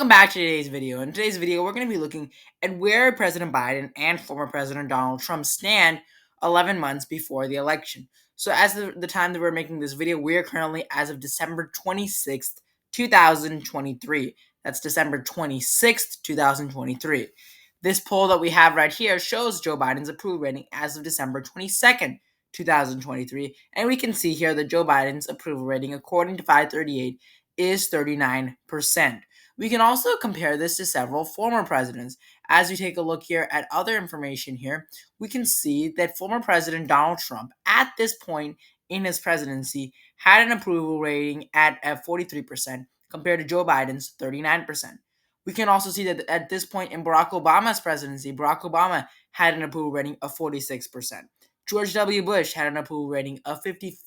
back to today's video. In today's video, we're going to be looking at where President Biden and former President Donald Trump stand 11 months before the election. So, as the time that we're making this video, we are currently as of December 26th, 2023. That's December 26th, 2023. This poll that we have right here shows Joe Biden's approval rating as of December 22nd, 2023. And we can see here that Joe Biden's approval rating, according to 538, is 39%. We can also compare this to several former presidents. As we take a look here at other information here, we can see that former President Donald Trump, at this point in his presidency, had an approval rating at 43% compared to Joe Biden's 39%. We can also see that at this point in Barack Obama's presidency, Barack Obama had an approval rating of 46%. George W. Bush had an approval rating of 56%.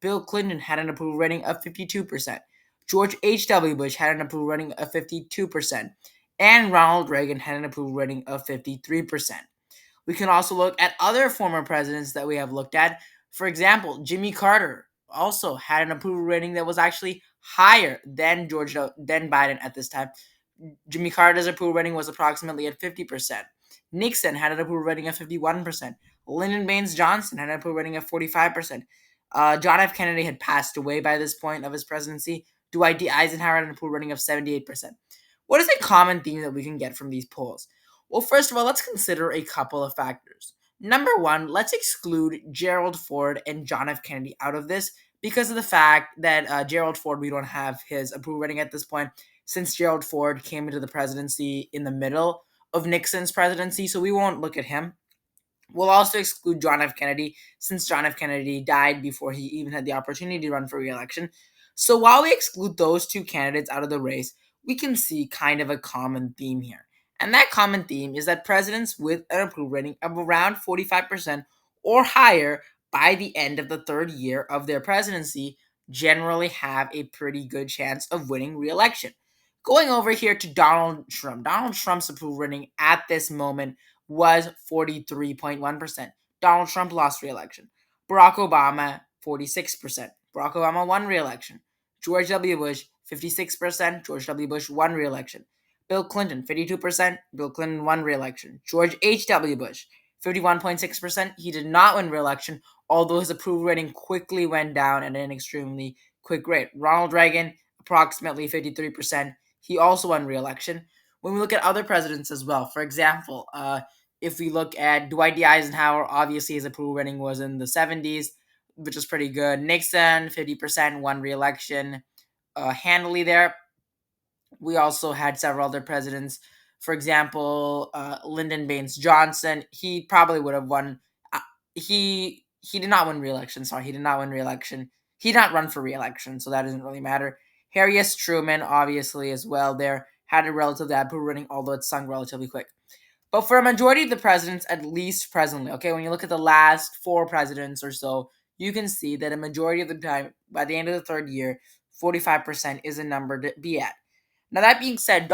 Bill Clinton had an approval rating of 52%. George H.W. Bush had an approval rating of 52%. And Ronald Reagan had an approval rating of 53%. We can also look at other former presidents that we have looked at. For example, Jimmy Carter also had an approval rating that was actually higher than Biden at this time. Jimmy Carter's approval rating was approximately at 50%. Nixon had an approval rating of 51%. Lyndon Baines Johnson had an approval rating of 45%. John F. Kennedy had passed away by this point of his presidency. Dwight D. Eisenhower had an approval rating of 78%. What is a common theme that we can get from these polls? Well, first of all, let's consider a couple of factors. Number one, let's exclude Gerald Ford and John F. Kennedy out of this because of the fact that Gerald Ford, we don't have his approval rating at this point, since Gerald Ford came into the presidency in the middle of Nixon's presidency, so we won't look at him. We'll also exclude John F. Kennedy, since John F. Kennedy died before he even had the opportunity to run for re-election. So while we exclude those two candidates out of the race, we can see kind of a common theme here. And that common theme is that presidents with an approval rating of around 45% or higher by the end of the third year of their presidency generally have a pretty good chance of winning re-election. Going over here to Donald Trump. Donald Trump's approval rating at this moment was 43.1%. Donald Trump lost re-election. Barack Obama, 46%. Barack Obama won re-election. George W. Bush, 56%. George W. Bush won re-election. Bill Clinton, 52%. Bill Clinton won re-election. George H.W. Bush, 51.6%. He did not win re-election, although his approval rating quickly went down at an extremely quick rate. Ronald Reagan, approximately 53%. He also won re-election. When we look at other presidents as well, for example, if we look at Dwight D. Eisenhower, obviously his approval rating was in the 70s, which is pretty good. Nixon, 50%, won re-election handily there. We also had several other presidents. For example, Lyndon Baines Johnson, he probably would have won. He did not win re-election. Sorry, he did not win re-election. He did not run for re-election, so that doesn't really matter. Harry S. Truman, obviously, as well, there had a relatively bad approval rating, although it sunk relatively quick. But for a majority of the presidents, at least presently, okay, when you look at the last 4 presidents or so, you can see that a majority of the time, by the end of the third year, 45% is a number to be at. Now that being said,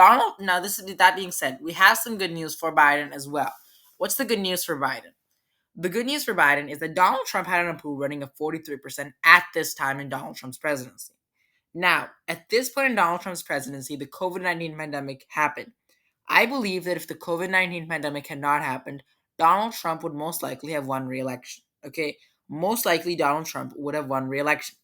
we have some good news for Biden as well. What's the good news for Biden? The good news for Biden is that Donald Trump had an approval rating of 43% at this time in Donald Trump's presidency. Now, at this point in Donald Trump's presidency, the COVID-19 pandemic happened. I believe that if the COVID-19 pandemic had not happened, Donald Trump would most likely have won re-election. Okay? Most likely Donald Trump would have won re-election.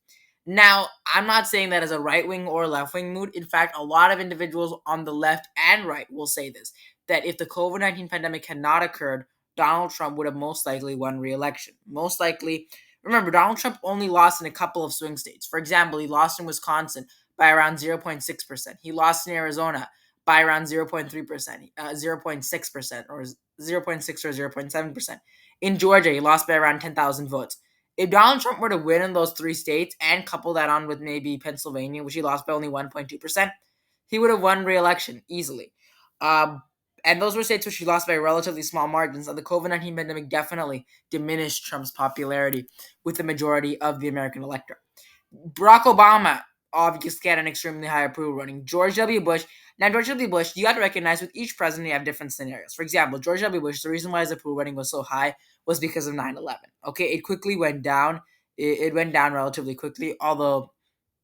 Now, I'm not saying that as a right-wing or left-wing mood. In fact, a lot of individuals on the left and right will say this, that if the COVID-19 pandemic had not occurred, Donald Trump would have most likely won re-election. Most likely. Remember, Donald Trump only lost in a couple of swing states. For example, he lost in Wisconsin by around 0.6%. He lost in Arizona by around 0.3%, 0.6%, or 0.6 or 0.7%. In Georgia, he lost by around 10,000 votes. If Donald Trump were to win in those 3 states and couple that on with maybe Pennsylvania, which he lost by only 1.2%, he would have won re-election easily. And those were states which he lost by relatively small margins. And the COVID-19 pandemic definitely diminished Trump's popularity with the majority of the American electorate. Barack Obama obviously had an extremely high approval rating. George W. Bush. Now, George W. Bush, you got to recognize with each president, you have different scenarios. For example, George W. Bush, the reason why his approval rating was so high was because of 9/11. Okay, it quickly went down. It went down relatively quickly, although,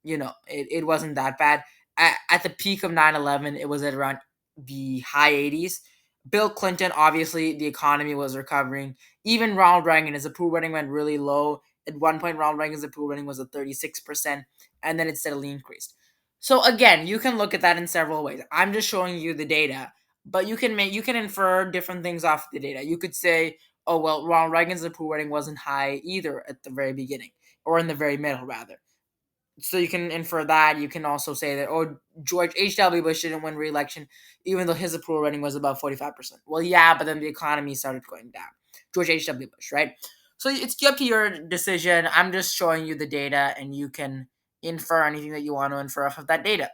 it wasn't that bad. at the peak of 9/11, it was at around the high 80s. Bill Clinton, obviously, the economy was recovering. Even Ronald Reagan, his approval rating went really low. At one point, Ronald Reagan's approval rating was at 36%, and then it steadily increased. So again, you can look at that in several ways. I'm just showing you the data, but you can infer different things off the data. You could say, oh well, Ronald Reagan's approval rating wasn't high either at the very beginning, or in the very middle rather. So you can infer that. You can also say that, oh, George H.W. Bush didn't win re-election, even though his approval rating was about 45%. Well, yeah, but then the economy started going down. George H.W. Bush, right? So it's up to your decision. I'm just showing you the data, and you can infer anything that you want to infer off of that data.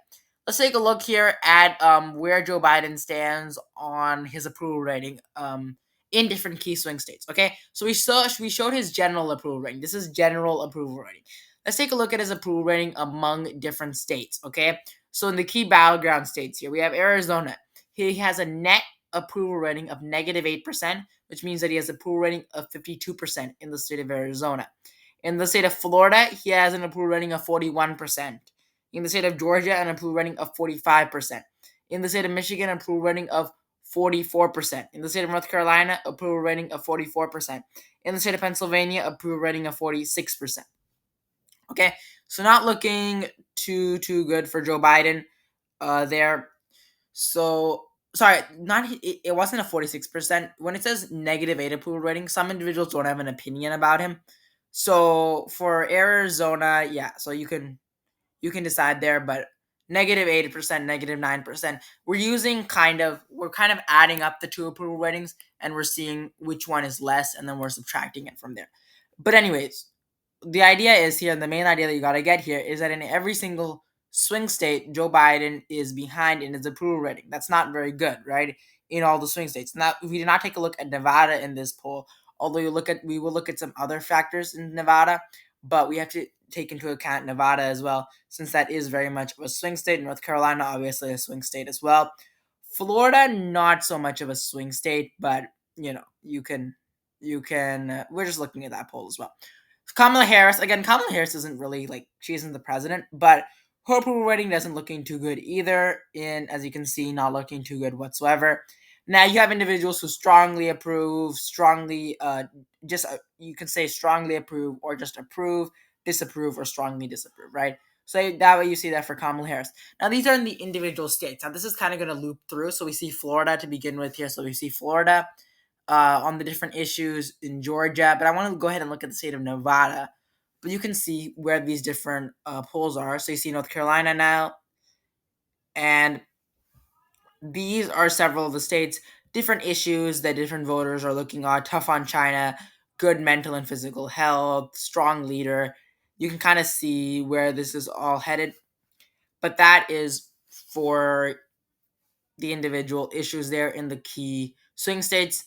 Let's take a look here at where Joe Biden stands on his approval rating in different key swing states. Okay, so we showed his general approval rating. This is general approval rating. Let's take a look at his approval rating among different states. Okay, so in the key battleground states here, we have Arizona. He has a net approval rating of -8%, which means that he has approval rating of 52% in the state of Arizona. In the state of Florida, he has an approval rating of 41%. In the state of Georgia, an approval rating of 45%. In the state of Michigan, an approval rating of 44%. In the state of North Carolina, approval rating of 44%. In the state of Pennsylvania, approval rating of 46%. Okay, so not looking too good for Joe Biden there. So sorry, not it wasn't a 46%. When it says -8 approval rating, some individuals don't have an opinion about him. So for Arizona, yeah, so you can decide there, but -8%, -9%. We're kind of adding up the two approval ratings, and we're seeing which one is less, and then we're subtracting it from there. But anyways, the idea is here, and the main idea that you got to get here is that in every single swing state, Joe Biden is behind in his approval rating. That's not very good, right? In all the swing states. Now, if we did not take a look at Nevada in this poll, although we will look at some other factors in Nevada, but we have to take into account Nevada as well, since that is very much of a swing state. North Carolina, obviously, a swing state as well. Florida, not so much of a swing state, but we're just looking at that poll as well. Kamala Harris, again, Kamala Harris isn't really like, she isn't the president, but her approval rating doesn't looking too good either. As you can see, not looking too good whatsoever. Now you have individuals who strongly approve, you can say strongly approve or just approve, disapprove, or strongly disapprove, right? So that way you see that for Kamala Harris. Now these are in the individual states. Now this is kind of going to loop through. So we see Florida to begin with here. So we see Florida on the different issues in Georgia, but I want to go ahead and look at the state of Nevada. But you can see where these different polls are. So you see North Carolina now, and these are several of the states, different issues that different voters are looking at. Tough on China, good mental and physical health, strong leader. You can kind of see where this is all headed, but that is for the individual issues there in the key swing states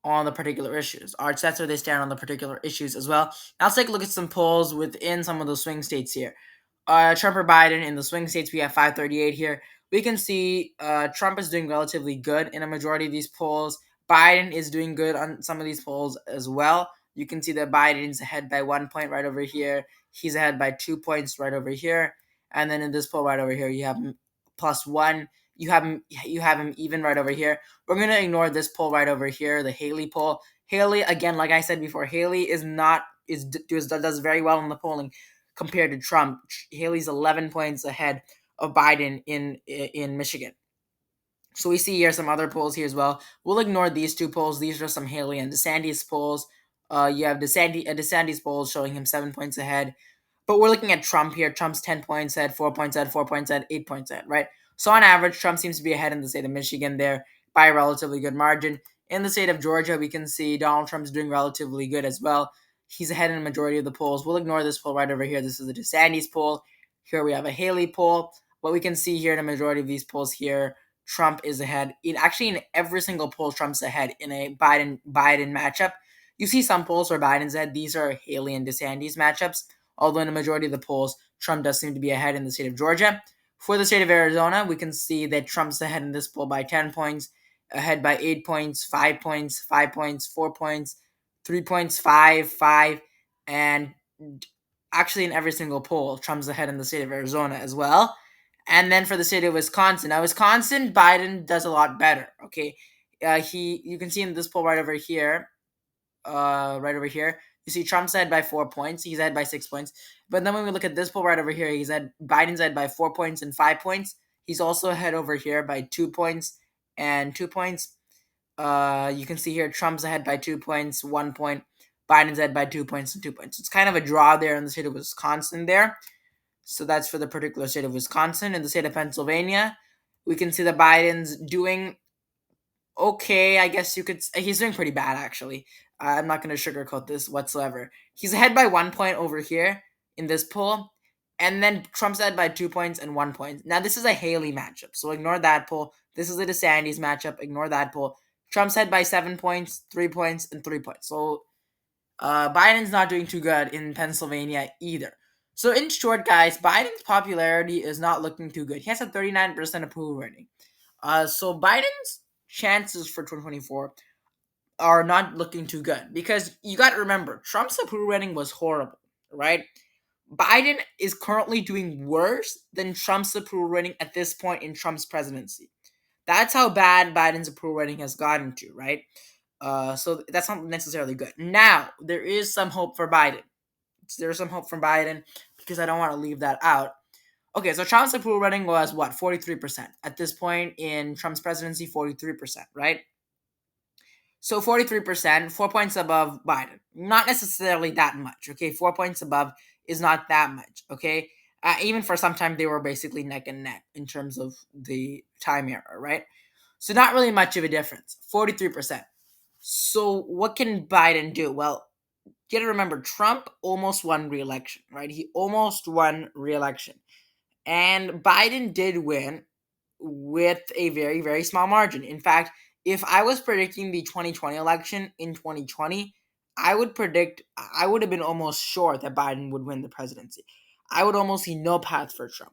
on the particular issues. All right, so that's where they stand on the particular issues as well. Now let's take a look at some polls within some of those swing states here. Trump or Biden in the swing states, we have 538 here. We can see Trump is doing relatively good in a majority of these polls. Biden is doing good on some of these polls as well. You can see that Biden's ahead by 1 point right over here. He's ahead by 2 points right over here. And then in this poll right over here, you have him +1. You have him even right over here. We're gonna ignore this poll right over here, the Haley poll. Haley, again, like I said before, Haley does very well in the polling compared to Trump. Haley's 11 points ahead of Biden in Michigan. So we see here some other polls here as well. We'll ignore these two polls. These are some Haley and DeSantis polls. You have DeSantis polls showing him 7 points ahead. But we're looking at Trump here. Trump's 10 points ahead, 4 points ahead, 4 points ahead, 8 points ahead, right? So on average, Trump seems to be ahead in the state of Michigan there by a relatively good margin. In the state of Georgia, we can see Donald Trump's doing relatively good as well. He's ahead in a majority of the polls. We'll ignore this poll right over here. This is the DeSantis poll. Here we have a Haley poll. What we can see here in a majority of these polls here, Trump is ahead. In every single poll, Trump's ahead in a Biden matchup. You see some polls where Biden's ahead. These are Haley and DeSantis matchups. Although in a majority of the polls, Trump does seem to be ahead in the state of Georgia. For the state of Arizona, we can see that Trump's ahead in this poll by 10 points, ahead by 8 points, 5 points, 5 points, 4 points, 3 points, 5, and actually in every single poll, Trump's ahead in the state of Arizona as well. And then for the state of Wisconsin, now Wisconsin, Biden does a lot better. Okay, you can see in this poll right over here, right over here. You see Trump's ahead by 4 points. He's ahead by 6 points. But then when we look at this poll right over here, Biden's ahead by 4 points and 5 points. He's also ahead over here by 2 points and 2 points. You can see here Trump's ahead by 2 points, 1 point. Biden's ahead by 2 points and 2 points. It's kind of a draw there in the state of Wisconsin there. So that's for the particular state of Wisconsin. In the state of Pennsylvania, we can see that Biden's doing okay. I guess you could. He's doing pretty bad actually. I'm not going to sugarcoat this whatsoever. He's ahead by 1 point over here in this poll, and then Trump's ahead by 2 points and 1 point. Now this is a Haley matchup, so ignore that poll. This is a DeSantis matchup. Ignore that poll. Trump's ahead by 7 points, 3 points, and 3 points. So Biden's not doing too good in Pennsylvania either. So in short, guys, Biden's popularity is not looking too good. He has a 39% approval rating. So Biden's chances for 2024 are not looking too good because you got to remember Trump's approval rating was horrible, right? Biden is currently doing worse than Trump's approval rating at this point in Trump's presidency. That's how bad Biden's approval rating has gotten to, right? So that's not necessarily good. Now, there is some hope for Biden. There's some hope for Biden because I don't want to leave that out. Okay, so Trump's approval rating was what, 43%. At this point in Trump's presidency, 43%, right? So 43%, 4 points above Biden. Not necessarily that much, okay? 4 points above is not that much, okay? Even for some time, they were basically neck and neck in terms of the time era, right? So not really much of a difference. 43%. So what can Biden do? Well, you gotta remember, Trump almost won re-election, right? He almost won re-election. And Biden did win with a very, very small margin. In fact, if I was predicting the 2020 election in 2020, I would have been almost sure that Biden would win the presidency. I would almost see no path for Trump.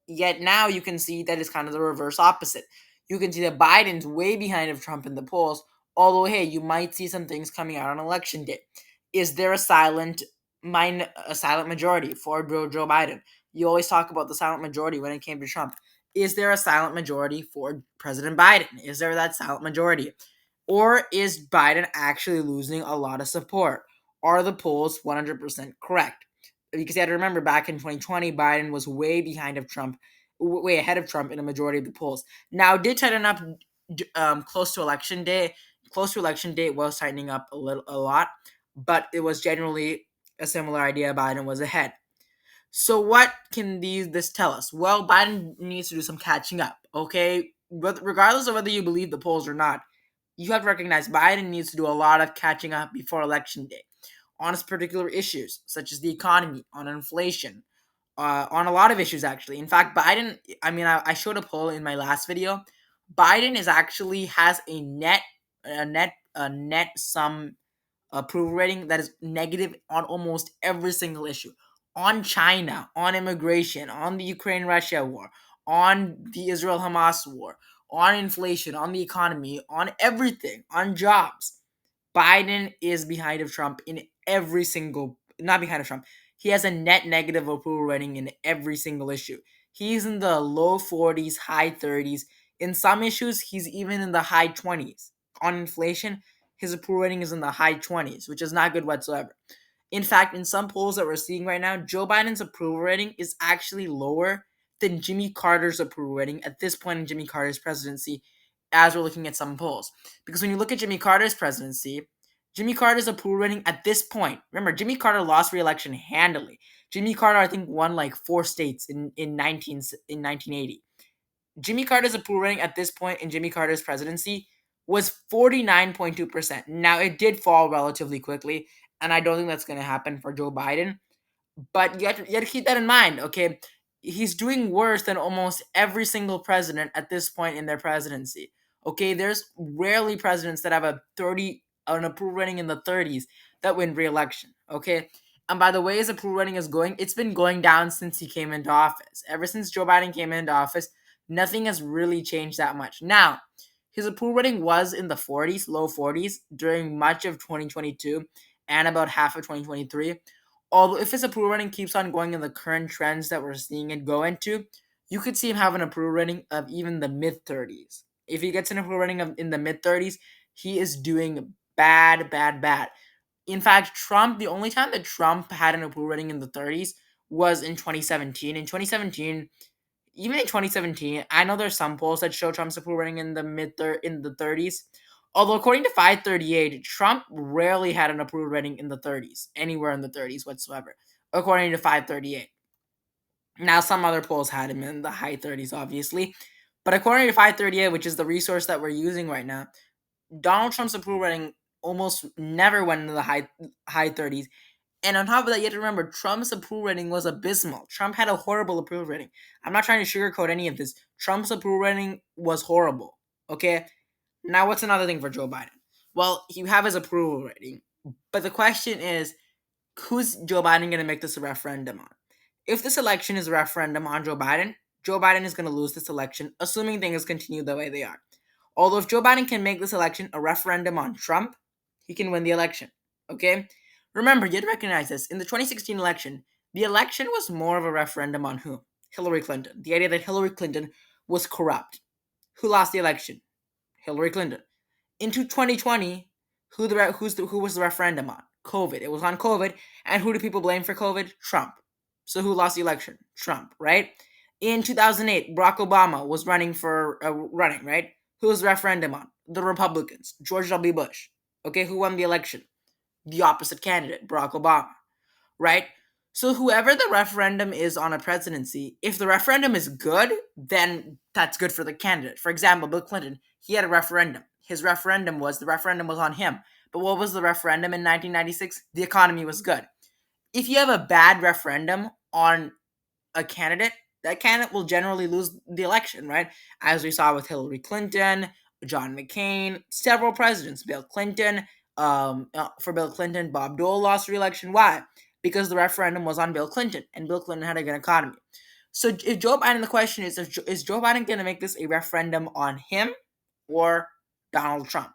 Yet now you can see that it's kind of the reverse opposite. You can see that Biden's way behind of Trump in the polls, although hey, you might see some things coming out on election day. Is there a silent majority for Joe Biden? You always talk about the silent majority when it came to Trump. Is there a silent majority for President Biden? Is there that silent majority? Or is Biden actually losing a lot of support? Are the polls 100% correct? Because you had to remember back in 2020, Biden was way behind of Trump, way ahead of Trump in a majority of the polls. Now, it did tighten up close to election day. Close to election day, it was tightening up a lot, but it was generally a similar idea. Biden was ahead. So what can this tell us? Well, Biden needs to do some catching up. Okay, but regardless of whether you believe the polls or not, you have to recognize Biden needs to do a lot of catching up before election day on his particular issues, such as the economy, on inflation, on a lot of issues, actually. In fact, Biden, I showed a poll in my last video. Biden is actually has a net sum approval rating that is negative on almost every single issue. On China, on immigration, on the Ukraine-Russia war, on the Israel-Hamas war, on inflation, on the economy, on everything, on jobs. Biden is behind of Trump in every single, not behind of Trump. He has a net negative approval rating in every single issue. He's in the low 40s, high 30s. In some issues, he's even in the high 20s. On inflation, his approval rating is in the high 20s, which is not good whatsoever. In fact, in some polls that we're seeing right now, Joe Biden's approval rating is actually lower than Jimmy Carter's approval rating at this point in Jimmy Carter's presidency, as we're looking at some polls. Because when you look at Jimmy Carter's presidency, Jimmy Carter's approval rating at this point, remember, Jimmy Carter lost re-election handily. Jimmy Carter, I think, won like 4 states in 1980. Jimmy Carter's approval rating at this point in Jimmy Carter's presidency was 49.2%. Now, it did fall relatively quickly, and I don't think that's going to happen for Joe Biden. But you have to keep that in mind, okay? He's doing worse than almost every single president at this point in their presidency. Okay, there's rarely presidents that have an approval rating in the 30s that win re-election. Okay, and by the way his approval rating is going, it's been going down since he came into office. Ever since Joe Biden came into office, nothing has really changed that much. Now, his approval rating was in the 40s, low 40s, during much of 2022 and about half of 2023. Although if his approval rating keeps on going in the current trends that we're seeing it go into, you could see him have an approval rating of even the mid 30s. If he gets an approval rating of in the mid 30s, he is doing bad, bad, bad. In fact, Trump, the only time that Trump had an approval rating in the 30s was in 2017. In 2017, even in 2017, I know there's some polls that show Trump's approval rating in the in the 30s. Although according to 538, Trump rarely had an approval rating in the 30s, anywhere in the 30s whatsoever. According to 538. Now some other polls had him in the high 30s, obviously, but according to 538, which is the resource that we're using right now, Donald Trump's approval rating almost never went into the high 30s. And on top of that, you have to remember Trump's approval rating was abysmal. Trump had a horrible approval rating. I'm not trying to sugarcoat any of this. Trump's approval rating was horrible. Okay? Now, what's another thing for Joe Biden? Well, you have his approval rating. But the question is, who's Joe Biden going to make this a referendum on? If this election is a referendum on Joe Biden is going to lose this election, assuming things continue the way they are. Although if Joe Biden can make this election a referendum on Trump, he can win the election. Okay? Remember, you have to recognize this. In the 2016 election, the election was more of a referendum on who? Hillary Clinton. The idea that Hillary Clinton was corrupt. Who lost the election? Hillary Clinton. Into 2020, who was the referendum on? COVID. It was on COVID, and who do people blame for COVID? Trump. So who lost the election? Trump, right? In 2008, Barack Obama was running, right? Who was the referendum on? The Republicans. George W. Bush. Okay, who won the election? The opposite candidate, Barack Obama, right? So whoever the referendum is on a presidency, if the referendum is good, then that's good for the candidate. For example, Bill Clinton, he had a referendum. His referendum was the referendum was on him. But what was the referendum in 1996? The economy was good. If you have a bad referendum on a candidate, that candidate will generally lose the election, right? As we saw with Hillary Clinton, John McCain, several presidents, Bill Clinton. For Bill Clinton, Bob Dole lost re-election. Why? Because the referendum was on Bill Clinton, and Bill Clinton had a good economy. So if Joe Biden, the question is Joe Biden going to make this a referendum on him or Donald Trump?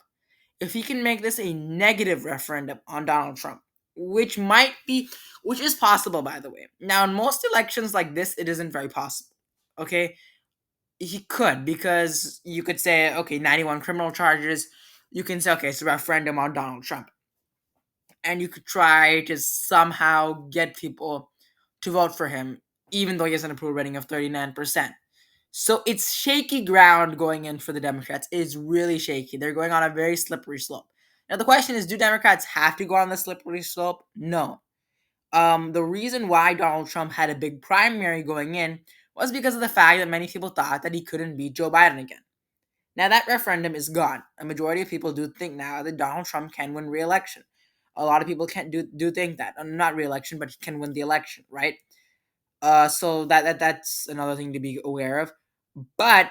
If he can make this a negative referendum on Donald Trump, which is possible, by the way. Now, in most elections like this, it isn't very possible. Okay, he could, because you could say, okay, 91 criminal charges. You can say, okay, it's a referendum on Donald Trump, and you could try to somehow get people to vote for him, even though he has an approval rating of 39%. So it's shaky ground going in for the Democrats. It's really shaky. They're going on a very slippery slope. Now the question is, do Democrats have to go on the slippery slope? No. The reason why Donald Trump had a big primary going in was because of the fact that many people thought that he couldn't beat Joe Biden again. Now that referendum is gone. A majority of people do think now that Donald Trump can win re-election. A lot of people can't do think that. Not re-election, but he can win the election, right? So that's another thing to be aware of. But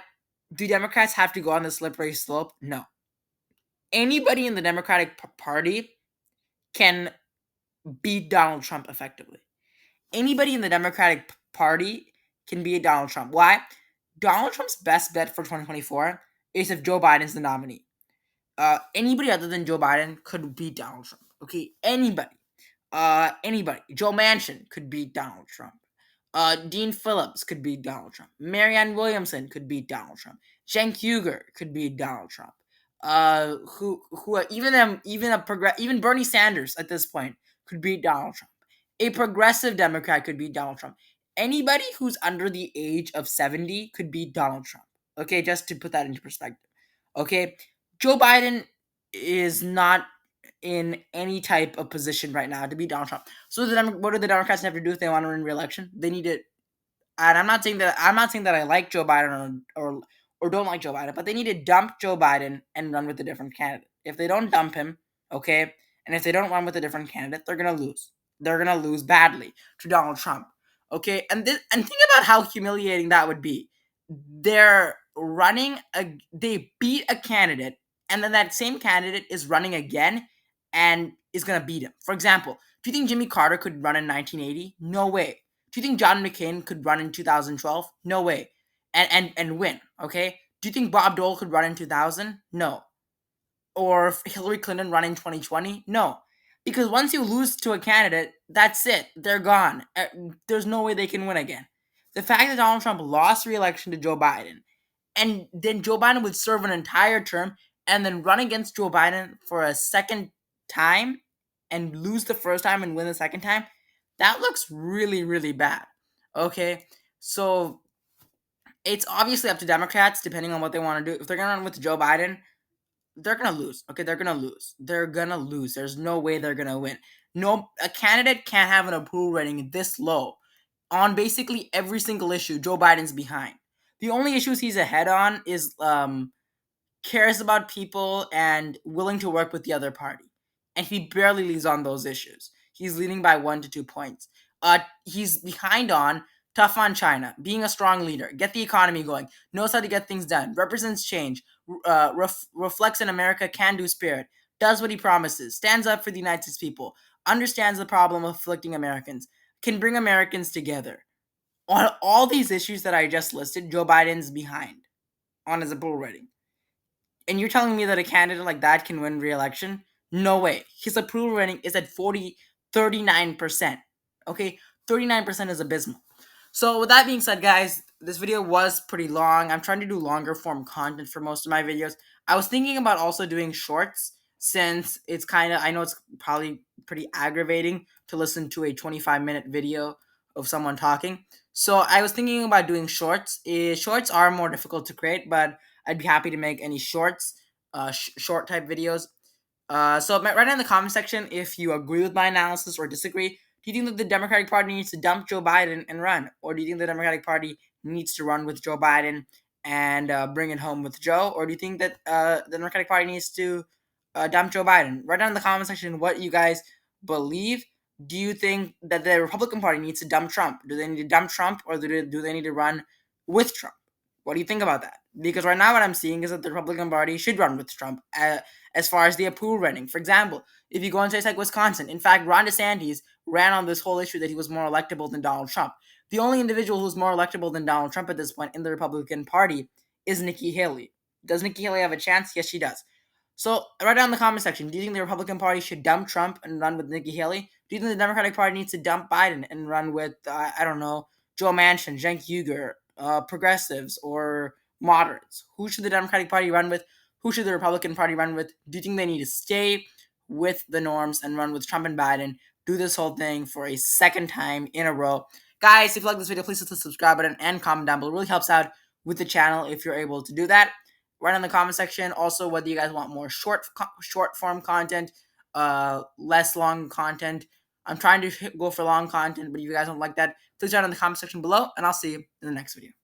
do Democrats have to go on the slippery slope? No. Anybody in the Democratic Party can beat Donald Trump effectively. Anybody in the Democratic Party can beat Donald Trump. Why? Donald Trump's best bet for 2024 is if Joe Biden's the nominee. Anybody other than Joe Biden could beat Donald Trump. Okay, anybody. Anybody. Joe Manchin could beat Donald Trump. Dean Phillips could beat Donald Trump. Marianne Williamson could beat Donald Trump. Cenk Uygur could beat Donald Trump. Even Bernie Sanders at this point could beat Donald Trump. A progressive Democrat could beat Donald Trump. Anybody who's under the age of 70 could beat Donald Trump. Okay, just to put that into perspective. Okay, Joe Biden is not in any type of position right now to beat Donald Trump. So what do the Democrats have to do if they want to win re-election? They need to, and I'm not saying that I like Joe Biden or don't like Joe Biden, but they need to dump Joe Biden and run with a different candidate. If they don't dump him, okay, and if they don't run with a different candidate, they're gonna lose. They're gonna lose badly to Donald Trump. Okay, and think about how humiliating that would be. They beat a candidate, and then that same candidate is running again and is gonna beat him. For example, do you think Jimmy Carter could run in 1980? No way. Do you think John McCain could run in 2012? No way. And win, okay? Do you think Bob Dole could run in 2000? No. Or if Hillary Clinton run in 2020? No. Because once you lose to a candidate, that's it. They're gone. There's no way they can win again. The fact that Donald Trump lost re-election to Joe Biden, and then Joe Biden would serve an entire term and then run against Joe Biden for a second time and lose the first time and win the second time, that looks really, really bad. Okay, so it's obviously up to Democrats depending on what they want to do. If they're gonna run with Joe Biden, they're gonna lose. Okay, they're gonna lose. They're gonna lose. There's no way they're gonna win. No, a candidate can't have an approval rating this low on basically every single issue. Joe Biden's behind. The only issues he's ahead on is cares about people and willing to work with the other party. And he barely leads on those issues. He's leading by 1 to 2 points. He's behind on tough on China, being a strong leader, get the economy going, knows how to get things done, represents change, reflects an America can-do spirit, does what he promises, stands up for the United States people, understands the problem of afflicting Americans, can bring Americans together. On all these issues that I just listed, Joe Biden's behind on his approval rating. And you're telling me that a candidate like that can win re-election? No way. His approval rating is at 39%. Okay? 39% is abysmal. So with that being said, guys, this video was pretty long. I'm trying to do longer form content for most of my videos. I was thinking about also doing shorts since it's kind of, I know it's probably pretty aggravating to listen to a 25-minute video of someone talking. So I was thinking about doing shorts. Shorts are more difficult to create, but I'd be happy to make any shorts, short type videos. So write down in the comment section if you agree with my analysis or disagree. Do you think that the Democratic Party needs to dump Joe Biden and run? Or do you think the Democratic Party needs to run with Joe Biden and bring it home with Joe? Or do you think that the Democratic Party needs to dump Joe Biden? Write down in the comment section what you guys believe. Do you think that the Republican Party needs to dump Trump? Do they need to dump Trump or do they need to run with Trump? What do you think about that? Because right now what I'm seeing is that the Republican Party should run with Trump as far as the approval rating. For example, if you go into states like Wisconsin, in fact, Ron DeSantis ran on this whole issue that he was more electable than Donald Trump. The only individual who's more electable than Donald Trump at this point in the Republican Party is Nikki Haley. Does Nikki Haley have a chance? Yes, she does. So write down in the comment section, do you think the Republican Party should dump Trump and run with Nikki Haley? Do you think the Democratic Party needs to dump Biden and run with, I don't know, Joe Manchin, Cenk Uygur, progressives, or moderates? Who should the Democratic Party run with? Who should the Republican Party run with? Do you think they need to stay with the norms and run with Trump and Biden? Do this whole thing for a second time in a row. Guys, if you like this video, please hit the subscribe button and comment down below. It really helps out with the channel if you're able to do that. Write in the comment section also whether you guys want more short form content, less long content. I'm trying to go for long content, but if you guys don't like that, please write in the comment section below, and I'll see you in the next video.